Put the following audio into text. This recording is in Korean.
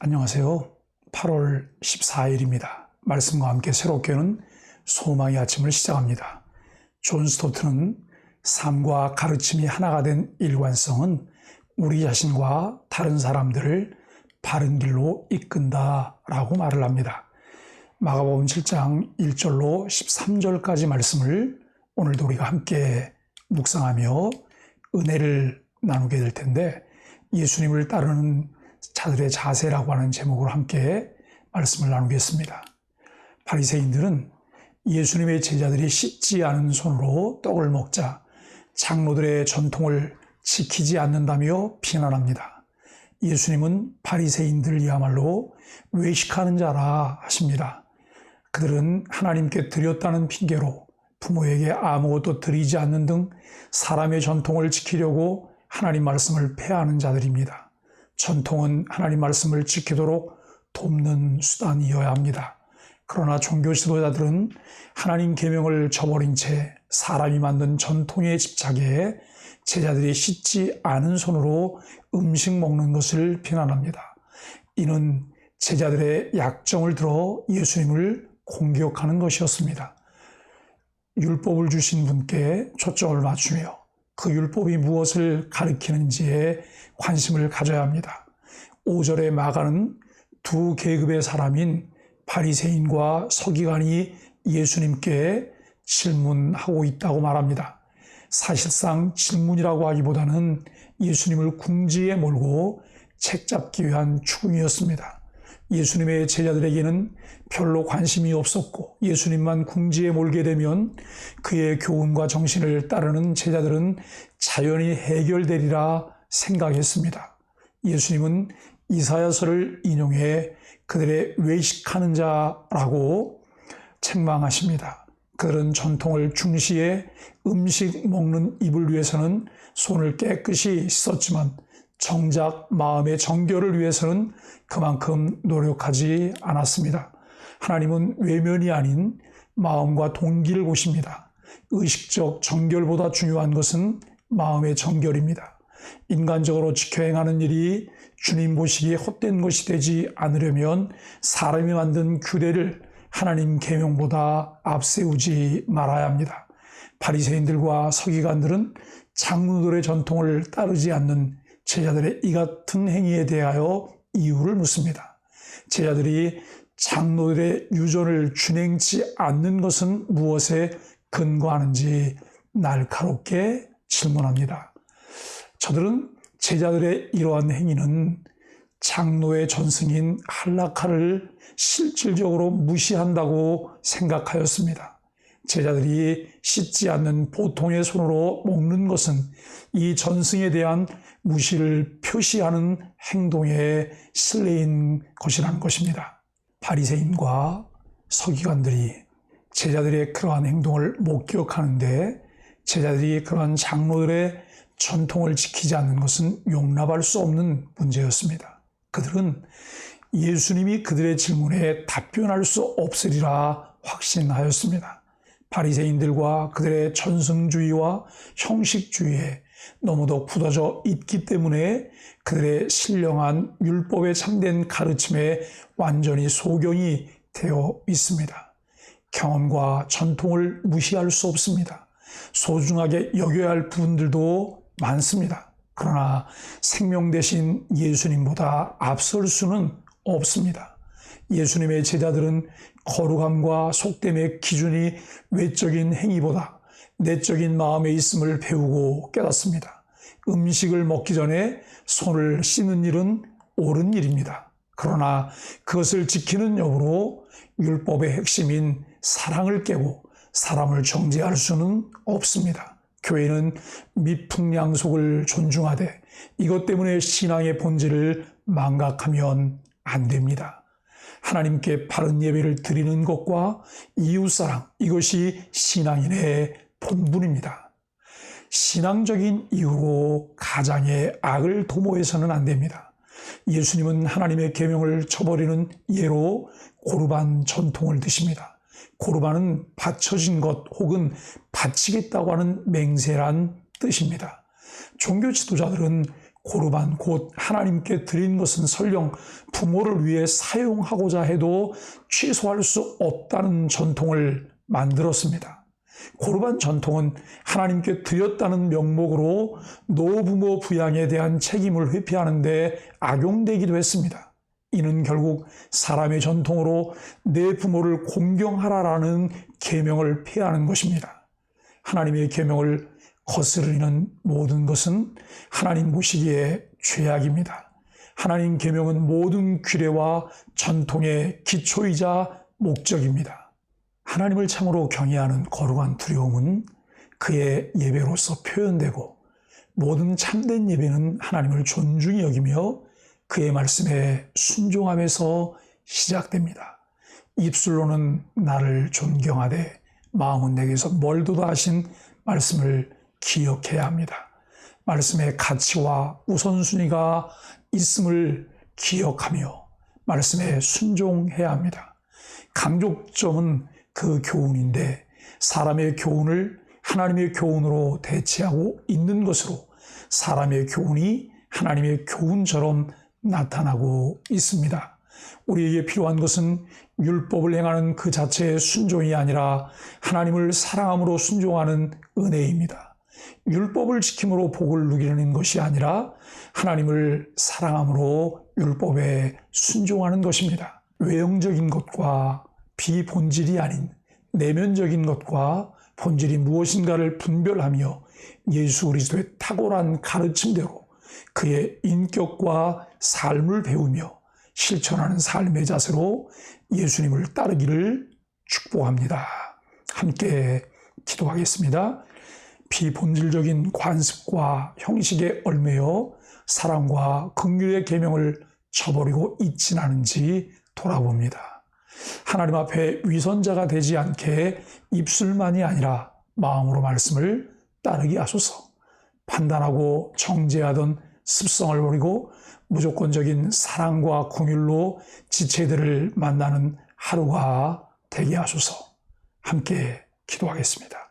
안녕하세요. 8월 14일입니다. 말씀과 함께 새롭게 오는 소망의 아침을 시작합니다. 존 스토트는 삶과 가르침이 하나가 된 일관성은 우리 자신과 다른 사람들을 바른 길로 이끈다라고 말을 합니다. 마가복음 7장 1절로 13절까지 말씀을 오늘도 우리가 함께 묵상하며 은혜를 나누게 될 텐데, 예수님을 따르는 자들의 자세라고 하는 제목으로 함께 말씀을 나누겠습니다. 바리새인들은 예수님의 제자들이 씻지 않은 손으로 떡을 먹자 장로들의 전통을 지키지 않는다며 비난합니다. 예수님은 바리새인들이야말로 외식하는 자라 하십니다. 그들은 하나님께 드렸다는 핑계로 부모에게 아무것도 드리지 않는 등 사람의 전통을 지키려고 하나님 말씀을 폐하는 자들입니다. 전통은 하나님 말씀을 지키도록 돕는 수단이어야 합니다. 그러나 종교 지도자들은 하나님 계명을 저버린 채 사람이 만든 전통에 집착해 제자들이 씻지 않은 손으로 음식 먹는 것을 비난합니다. 이는 제자들의 약점을 들어 예수님을 공격하는 것이었습니다. 율법을 주신 분께 초점을 맞추며 그 율법이 무엇을 가리키는지에 관심을 가져야 합니다. 5절에 마가는 두 계급의 사람인 바리새인과 서기관이 예수님께 질문하고 있다고 말합니다. 사실상 질문이라고 하기보다는 예수님을 궁지에 몰고 책잡기 위한 추궁이었습니다. 예수님의 제자들에게는 별로 관심이 없었고 예수님만 궁지에 몰게 되면 그의 교훈과 정신을 따르는 제자들은 자연히 해결되리라 생각했습니다. 예수님은 이사야서를 인용해 그들의 외식하는 자라고 책망하십니다. 그들은 전통을 중시해 음식 먹는 입을 위해서는 손을 깨끗이 씻었지만 정작 마음의 정결을 위해서는 그만큼 노력하지 않았습니다. 하나님은 외면이 아닌 마음과 동기를 보십니다. 의식적 정결보다 중요한 것은 마음의 정결입니다. 인간적으로 지켜 행하는 일이 주님 보시기에 헛된 것이 되지 않으려면 사람이 만든 규례를 하나님 계명보다 앞세우지 말아야 합니다. 바리새인들과 서기관들은 장로들의 전통을 따르지 않는 제자들의 이 같은 행위에 대하여 이유를 묻습니다. 제자들이 장로들의 유전을 준행치 않는 것은 무엇에 근거하는지 날카롭게 질문합니다. 저들은 제자들의 이러한 행위는 장로의 전승인 할라카를 실질적으로 무시한다고 생각하였습니다. 제자들이 씻지 않는 보통의 손으로 먹는 것은 이 전승에 대한 무시를 표시하는 행동의 실례인 것이라는 것입니다. 바리새인과 서기관들이 제자들의 그러한 행동을 목격하는데 제자들이 그러한 장로들의 전통을 지키지 않는 것은 용납할 수 없는 문제였습니다. 그들은 예수님이 그들의 질문에 답변할 수 없으리라 확신하였습니다. 바리새인들과 그들의 전승주의와 형식주의에 너무도 굳어져 있기 때문에 그들의 신령한 율법에 참된 가르침에 완전히 소경이 되어 있습니다. 경험과 전통을 무시할 수 없습니다. 소중하게 여겨야 할 부분들도 많습니다. 그러나 생명 대신 예수님보다 앞설 수는 없습니다. 예수님의 제자들은 거룩함과 속됨의 기준이 외적인 행위보다 내적인 마음에 있음을 배우고 깨닫습니다. 음식을 먹기 전에 손을 씻는 일은 옳은 일입니다. 그러나 그것을 지키는 여부로 율법의 핵심인 사랑을 깨고 사람을 정죄할 수는 없습니다. 교회는 미풍양속을 존중하되 이것 때문에 신앙의 본질을 망각하면 안 됩니다. 하나님께 바른 예배를 드리는 것과 이웃사랑, 이것이 신앙인의 본분입니다. 신앙적인 이유로 가장의 악을 도모해서는 안 됩니다. 예수님은 하나님의 계명을 저버리는 예로 고르반 전통을 드십니다. 고르반은 바쳐진 것 혹은 바치겠다고 하는 맹세란 뜻입니다. 종교 지도자들은 고르반 곧 하나님께 드린 것은 설령 부모를 위해 사용하고자 해도 취소할 수 없다는 전통을 만들었습니다. 고르반 전통은 하나님께 드렸다는 명목으로 노부모 부양에 대한 책임을 회피하는 데 악용되기도 했습니다. 이는 결국 사람의 전통으로 내 부모를 공경하라라는 계명을 폐하는 것입니다. 하나님의 계명을 거스르는 모든 것은 하나님 보시기에 죄악입니다. 하나님 계명은 모든 규례와 전통의 기초이자 목적입니다. 하나님을 참으로 경외하는 거룩한 두려움은 그의 예배로서 표현되고 모든 참된 예배는 하나님을 존중히 여기며 그의 말씀에 순종함에서 시작됩니다. 입술로는 나를 존경하되 마음은 내게서 멀도다 하신 말씀을 기억해야 합니다. 말씀의 가치와 우선순위가 있음을 기억하며 말씀에 순종해야 합니다. 강조점은 그 교훈인데 사람의 교훈을 하나님의 교훈으로 대체하고 있는 것으로 사람의 교훈이 하나님의 교훈처럼 나타나고 있습니다. 우리에게 필요한 것은 율법을 행하는 그 자체의 순종이 아니라 하나님을 사랑함으로 순종하는 은혜입니다. 율법을 지킴으로 복을 누리는 것이 아니라 하나님을 사랑함으로 율법에 순종하는 것입니다. 외형적인 것과 비본질이 아닌 내면적인 것과 본질이 무엇인가를 분별하며 예수 그리스도의 탁월한 가르침대로 그의 인격과 삶을 배우며 실천하는 삶의 자세로 예수님을 따르기를 축복합니다. 함께 기도하겠습니다. 비본질적인 관습과 형식에 얽매여 사랑과 긍휼의 계명을 저버리고 있진 않은지 돌아봅니다. 하나님 앞에 위선자가 되지 않게 입술만이 아니라 마음으로 말씀을 따르게 하소서. 판단하고 정죄하던 습성을 버리고 무조건적인 사랑과 긍휼로 지체들을 만나는 하루가 되게 하소서. 함께 기도하겠습니다.